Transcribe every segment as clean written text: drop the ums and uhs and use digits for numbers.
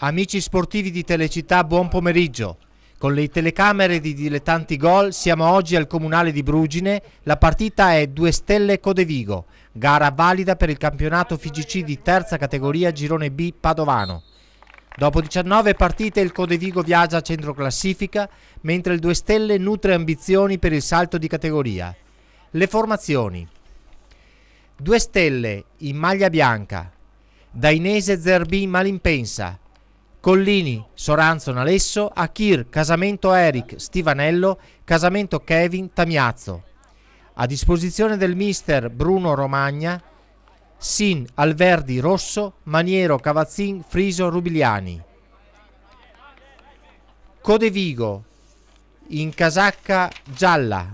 Amici sportivi di Telecittà, buon pomeriggio. Con le telecamere di Dilettanti Gol siamo oggi al Comunale di Brugine. La partita è 2 Stelle Codevigo, gara valida per il campionato FIGC di terza categoria Girone B Padovano. Dopo 19 partite il Codevigo viaggia a centro classifica, mentre il 2 Stelle nutre ambizioni per il salto di categoria. Le formazioni: 2 Stelle in maglia bianca, Dainese Zerbin Malimpensa, Collini, Soranzo Nalesso, Achir, Casamento Eric, Stivanello, Casamento Kevin, Tamiazzo. A disposizione del mister Bruno Romagna, Sin, Alverdi, Rosso, Maniero, Cavazzin, Friso, Rubiliani. Codevigo in casacca gialla,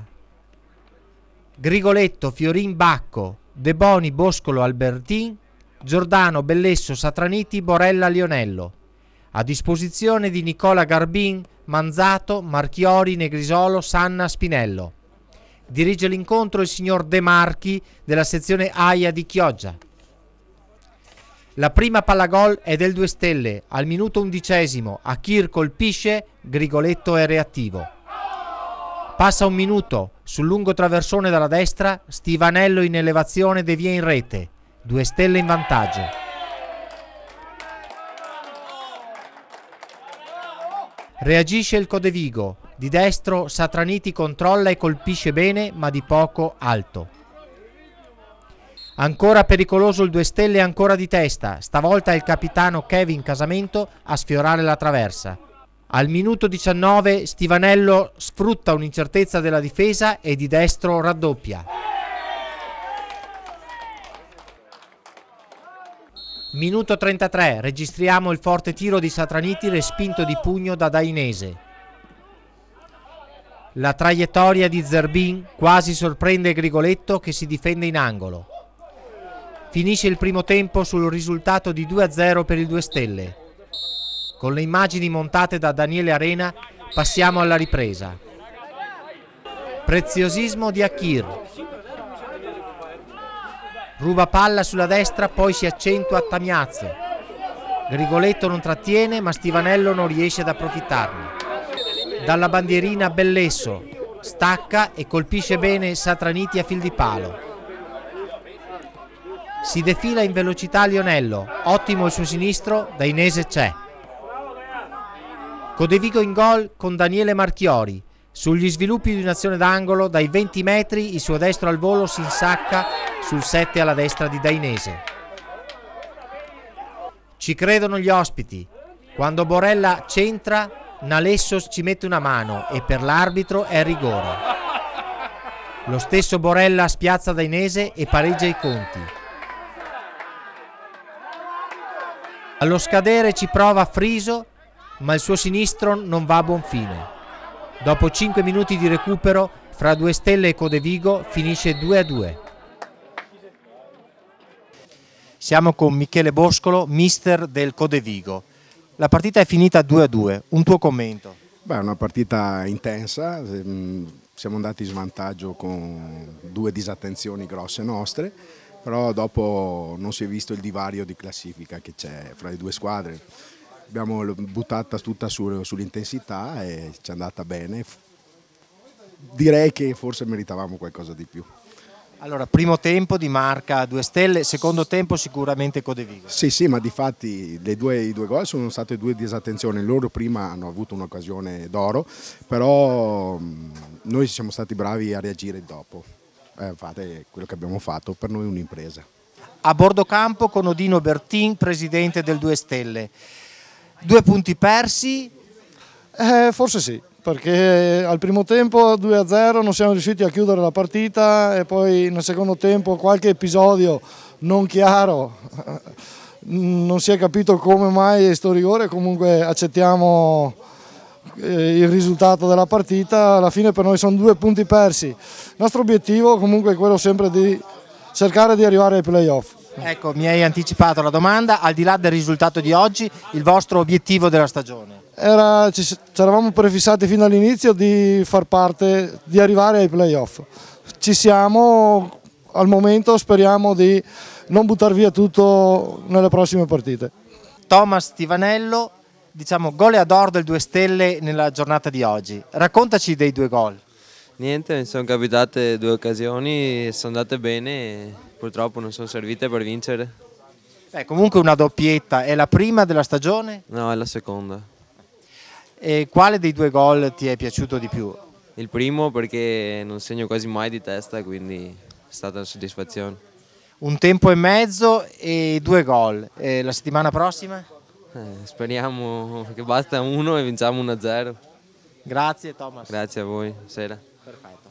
Grigoletto, Fiorin, Bacco, De Boni, Boscolo, Albertin, Giordano, Bellesso, Satraniti, Borella, Lionello. A disposizione di Nicola Garbin, Manzato, Marchiori, Negrisolo, Sanna, Spinello. Dirige l'incontro il signor De Marchi della sezione AIA di Chioggia. La prima palla gol è del 2 Stelle. Al minuto 11, Achir colpisce, Grigoletto è reattivo. Passa un minuto, sul lungo traversone dalla destra, Stivanello in elevazione devia in rete. 2 Stelle in vantaggio. Reagisce il Codevigo. Di destro Satraniti controlla e colpisce bene, ma di poco alto. Ancora pericoloso il 2 Stelle, ancora di testa. Stavolta è il capitano Kevin Casamento a sfiorare la traversa. Al minuto 19 Stivanello sfrutta un'incertezza della difesa e di destro raddoppia. Minuto 33, registriamo il forte tiro di Satraniti respinto di pugno da Dainese. La traiettoria di Zerbin quasi sorprende Grigoletto che si difende in angolo. Finisce il primo tempo sul risultato di 2-0 per il 2 Stelle. Con le immagini montate da Daniele Arena passiamo alla ripresa. Preziosismo di Achir. Ruba palla sulla destra, poi si accentua a Tamiazzo. Grigoletto non trattiene, ma Stivanello non riesce ad approfittarne. Dalla bandierina Bellesso stacca e colpisce bene Satraniti a fil di palo. Si defila in velocità Lionello, ottimo il suo sinistro, Dainese c'è. Codevigo in gol con Daniele Marchiori. Sugli sviluppi di un'azione d'angolo, dai 20 metri, il suo destro al volo si insacca sul 7 alla destra di Dainese. Ci credono gli ospiti. Quando Borella centra, Nalesso ci mette una mano e per l'arbitro è rigore. Lo stesso Borella spiazza Dainese e pareggia i conti. Allo scadere ci prova Friso, ma il suo sinistro non va a buon fine. Dopo 5 minuti di recupero fra 2 Stelle e Codevigo finisce 2-2. Siamo con Michele Boscolo, mister del Codevigo. La partita è finita 2-2, un tuo commento? Beh, è una partita intensa, siamo andati in svantaggio con 2 disattenzioni grosse nostre, però dopo non si è visto il divario di classifica che c'è fra le 2 squadre. Abbiamo buttata tutta sull'intensità e ci è andata bene. Direi che forse meritavamo qualcosa di più. Allora, primo tempo di marca 2 Stelle, secondo tempo sicuramente Codevigo. Sì, ma difatti i due gol sono state 2 disattenzioni. Loro prima hanno avuto un'occasione d'oro, però noi siamo stati bravi a reagire dopo. Fate quello che abbiamo fatto, per noi è un'impresa. A bordo campo con Odino Bertin, presidente del 2 Stelle. 2 punti persi? Forse sì, perché al primo tempo 2-0 non siamo riusciti a chiudere la partita e poi nel secondo tempo qualche episodio non chiaro, non si è capito come mai sto rigore, comunque accettiamo il risultato della partita, alla fine per noi sono 2 punti persi. Il nostro obiettivo comunque è quello sempre di cercare di arrivare ai playoff. Ecco, mi hai anticipato la domanda, al di là del risultato di oggi, il vostro obiettivo della stagione? Ci eravamo prefissati fin dall'inizio di far parte, di arrivare ai playoff. Ci siamo, al momento speriamo di non buttar via tutto nelle prossime partite. Thomas Stivanello, diciamo, goleador del 2 stelle nella giornata di oggi. Raccontaci dei 2 gol. Niente, mi sono capitate 2 occasioni, sono andate bene, purtroppo non sono servite per vincere. Comunque una doppietta, è la prima della stagione? No, è la seconda. E quale dei 2 gol ti è piaciuto di più? Il primo perché non segno quasi mai di testa, quindi è stata una soddisfazione. Un tempo e mezzo e 2 gol. E la settimana prossima? Speriamo che basta uno e vinciamo 1-0. Grazie Thomas. Grazie a voi, sera. Perfetto.